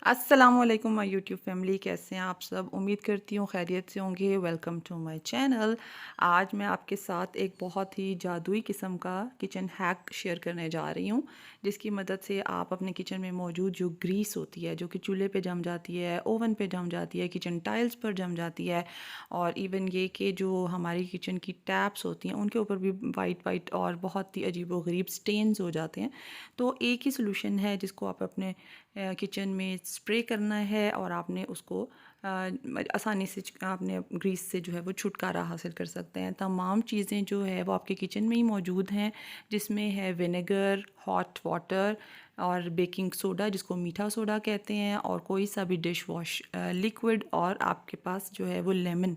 अस्सलामुअलैकुम my YouTube family, कैसे हैं आप सब। उम्मीद करती हूँ खैरियत से होंगे। Welcome to my channel. आज मैं आपके साथ एक बहुत ही जादुई किस्म का किचन हैक शेयर करने जा रही हूँ, जिसकी मदद से आप अपने किचन में मौजूद जो ग्रीस होती है, जो कि चूल्हे पे जम जाती है, ओवन पे जम जाती है, किचन टाइल्स पर जम जाती है, और इवन ये कि जो हमारी किचन की टैप्स होती हैं उनके ऊपर भी वाइट वाइट और बहुत ही अजीब व गरीब स्टेन्स हो जाते हैं। तो एक ही सोल्यूशन है जिसको आप अपने किचन में स्प्रे करना है, और आपने उसको आसानी से आपने ग्रीस से जो है वो छुटकारा हासिल कर सकते हैं। तमाम चीज़ें जो है वो आपके किचन में ही मौजूद हैं, जिसमें है विनेगर, हॉट वाटर और बेकिंग सोडा जिसको मीठा सोडा कहते हैं, और कोई सा भी डिश वॉश लिक्विड, और आपके पास जो है वो लेमन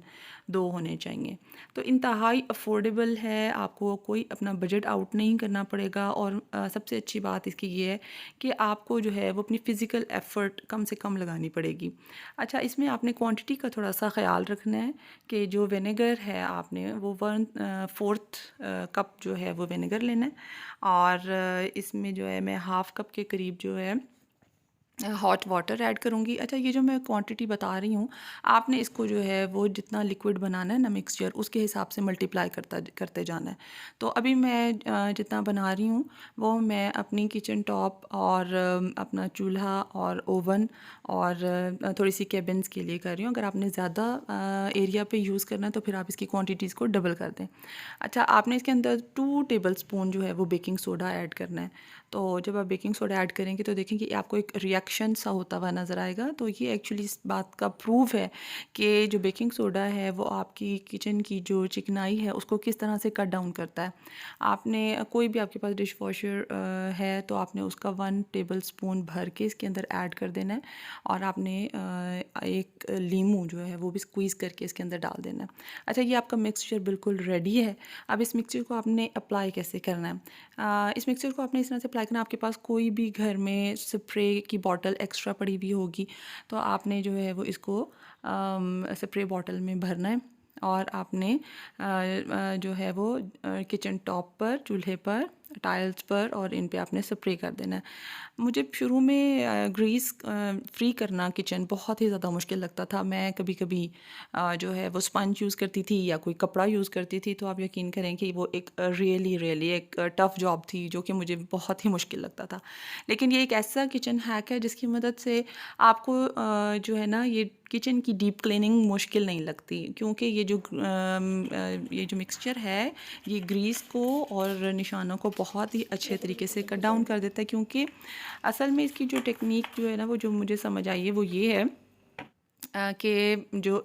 2 होने चाहिए। तो इंतहाई अफोर्डेबल है, आपको कोई अपना बजट आउट नहीं करना पड़ेगा, और सबसे अच्छी बात इसकी ये है कि आपको जो है वो अपनी फ़िज़िकल एफ़र्ट कम से कम लगानी पड़ेगी। अच्छा, इसमें आपने क्वांटिटी का थोड़ा-सा ख़्याल रखना है कि जो विनेगर है आपने वो 1/4 कप जो है वो विनेगर लेना है, और इसमें जो है मैं हाफ़ कप के करीब जो है हॉट वाटर ऐड करूँगी। अच्छा, ये जो मैं क्वांटिटी बता रही हूँ, आपने इसको जो है वो जितना लिक्विड बनाना है ना मिक्सचर, उसके हिसाब से मल्टीप्लाई करते जाना है। तो अभी मैं जितना बना रही हूँ वो मैं अपनी किचन टॉप और अपना चूल्हा और ओवन और थोड़ी सी केबिन्स के लिए कर रही हूँ। अगर आपने ज़्यादा एरिया पे यूज़ करना है तो फिर आप इसकी क्वांटिटीज़ को डबल कर दें। अच्छा, आपने इसके अंदर 2 टेबल स्पून जो है वो बेकिंग सोडा ऐड करना है। तो जब आप बेकिंग सोडा ऐड करेंगे तो देखेंगे आपको एक रिएक्शन सा होता हुआ नज़र आएगा। तो ये एक्चुअली इस बात का प्रूफ है कि जो बेकिंग सोडा है वो आपकी किचन की जो चिकनाई है उसको किस तरह से कट डाउन करता है। आपने कोई भी आपके पास डिश वॉशर है तो आपने उसका 1 टेबल स्पून भर के इसके अंदर ऐड कर देना है, और आपने एक लीमू जो है वो भी स्क्वीज़ करके इसके अंदर डाल देना है। अच्छा, ये आपका मिक्सचर बिल्कुल रेडी है। अब इस मिक्सचर को आपने अप्लाई कैसे करना है। इस मिक्सचर को आपने इस तरह से अप्लाई करना है, आपके पास कोई भी घर में स्प्रे की बॉटल एक्स्ट्रा पड़ी हुई होगी तो आपने जो है वो इसको स्प्रे बॉटल में भरना है, और आपने जो है वो किचन टॉप पर, चूल्हे पर, टाइल्स पर और इन पे आपने स्प्रे कर देना है। मुझे शुरू में ग्रीस फ्री करना किचन बहुत ही ज़्यादा मुश्किल लगता था। मैं कभी कभी जो है वो स्पंज यूज़ करती थी या कोई कपड़ा यूज़ करती थी, तो आप यकीन करें कि वो एक रियली रियली एक टफ़ जॉब थी जो कि मुझे बहुत ही मुश्किल लगता था। लेकिन ये एक ऐसा किचन हैक है जिसकी मदद से आपको जो है ना ये किचन की डीप क्लीनिंग मुश्किल नहीं लगती, क्योंकि ये जो मिक्सचर है ये ग्रीस को और निशानों को बहुत ही अच्छे तरीके से कट डाउन कर देता है। क्योंकि असल में इसकी जो टेक्निक जो है ना वो जो मुझे समझ आई है वो ये है कि जो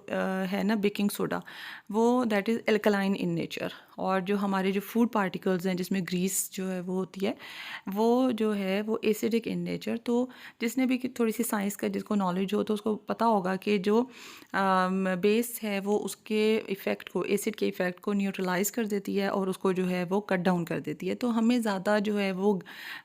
है ना बेकिंग सोडा, वो that is alkaline in nature, और जो हमारे जो फूड पार्टिकल्स हैं जिसमें ग्रीस जो है वो होती है, वो जो है वो एसिडिक इन नेचर। तो जिसने भी थोड़ी सी साइंस का जिसको नॉलेज हो तो उसको पता होगा कि जो बेस है वो उसके इफ़ेक्ट को, एसिड के इफ़ेक्ट को न्यूट्रलाइज कर देती है और उसको जो है वो कट डाउन कर देती है। तो हमें ज़्यादा जो है वो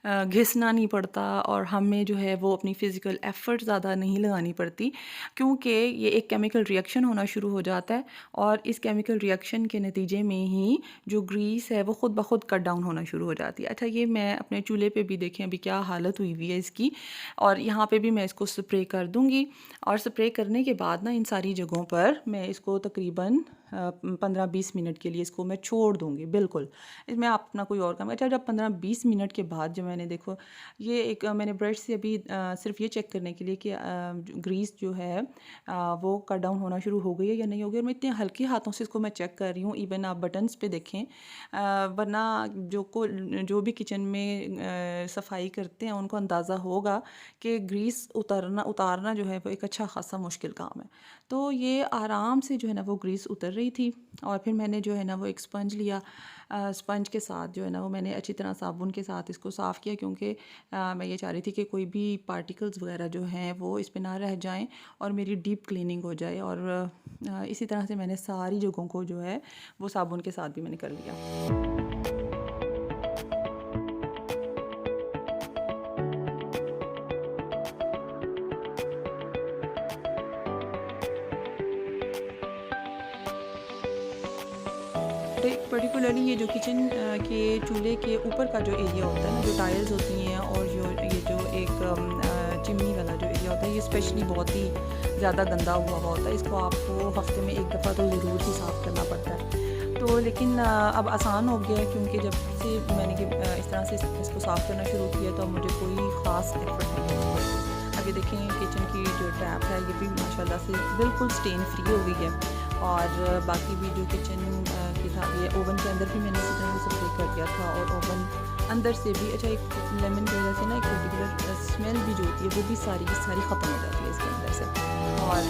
घिसना नहीं पड़ता, और हमें जो है वो अपनी फ़िज़िकल एफ़र्ट ज़्यादा नहीं लगानी पड़ती, क्योंकि ये एक केमिकल रिएक्शन होना शुरू हो जाता है, और इस केमिकल रिएक्शन के नतीजे में ही जो ग्रीस है वो ख़ुद ब खुद कट डाउन होना शुरू हो जाती है। अच्छा, ये मैं अपने चूल्हे पे भी देखें अभी क्या हालत हुई हुई है इसकी, और यहाँ पे भी मैं इसको स्प्रे कर दूँगी, और स्प्रे करने के बाद ना इन सारी जगहों पर मैं इसको तकरीबन 15-20 मिनट के लिए इसको मैं छोड़ दूँगी बिल्कुल। इसमें आप अपना कोई और काम। अच्छा, जब 15-20 मिनट के बाद जब मैंने देखो ये एक मैंने ब्रश से अभी सिर्फ ये चेक करने के लिए कि ग्रीस जो है वो कट डाउन होना शुरू हो गई है या नहीं हो गई, और मैं इतने हल्के हाथों से इसको मैं चेक कर रही हूँ। इवन आप बटन्स पे देखें, वरना जो भी किचन में सफाई करते हैं उनको अंदाज़ा होगा कि ग्रीस उतारना जो है वो एक अच्छा खासा मुश्किल काम है। तो ये आराम से जो है ना वो ग्रीस उतर रही थी, और फिर मैंने जो है ना वो एक स्पंज लिया। स्पंज के साथ जो है ना वो मैंने अच्छी तरह साबुन के साथ इसको साफ़ किया, क्योंकि मैं ये चाह रही थी कि कोई भी पार्टिकल्स वगैरह जो हैं वो इस पे ना रह जाएं और मेरी डीप क्लीनिंग हो जाए। और इसी तरह से मैंने सारी जगहों को जो है वो साबुन के साथ भी मैंने कर लिया। पर्टिकुलरली ये जो किचन के चूल्हे के ऊपर का जो एरिया होता है ना, जो टाइल्स होती हैं और ये जो एक चिमनी वाला जो एरिया होता है, ये ये स्पेशली बहुत ही ज़्यादा गंदा हुआ होता है, इसको आपको हफ्ते में एक दफ़ा तो ज़रूर ही साफ़ करना पड़ता है। तो लेकिन अब आसान हो गया है, क्योंकि जब से मैंने इस तरह से इसको साफ़ करना शुरू किया तो अब मुझे कोई ख़ास एफर्ट नहीं करनी पड़ती। अब ये देखें, किचन की जो टैप है ये भी माशाल्लाह से बिल्कुल स्टेन फ्री हो गई है। और बाकी भी जो किचन की था, ये ओवन के अंदर भी मैंने इसी तरह से स्प्रे कर दिया था, और ओवन अंदर से भी अच्छा, एक लेमन की वजह से ना एक पर्टिकुलर स्मेल भी जो होती है वो भी सारी की सारी ख़त्म हो जाती है इसके अंदर से। और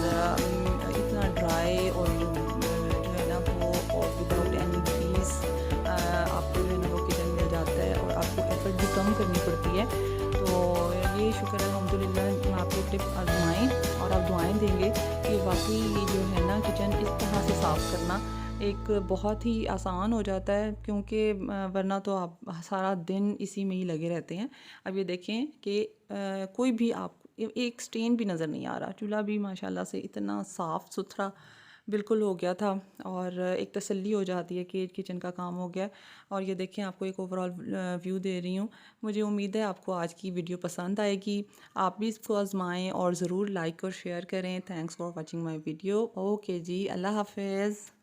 इतना ड्राई और जो है ना वो, और विदाउट एनी ग्रीस आपको जो है ना वो किचन मिल जाता है, और आपको एफर्ट भी कम करनी पड़ती है। तो ये शुक्र है अल्हम्दुलिल्लाह, आप ये टिप आजमाएँ और आप दुआएं देंगे कि वाकई ये जो है ना किचन इस तरह से साफ़ करना एक बहुत ही आसान हो जाता है, क्योंकि वरना तो आप सारा दिन इसी में ही लगे रहते हैं। अब ये देखें कि कोई भी आप एक स्टेन भी नज़र नहीं आ रहा, चूल्हा भी माशाल्लाह से इतना साफ़ सुथरा बिल्कुल हो गया था, और एक तसल्ली हो जाती है कि किचन का काम हो गया। और ये देखें, आपको एक ओवरऑल व्यू दे रही हूँ। मुझे उम्मीद है आपको आज की वीडियो पसंद आएगी, आप भी इसको आजमाएं और ज़रूर लाइक और शेयर करें। Thanks for watching my video. Okay जी, अल्लाह हाफिज़।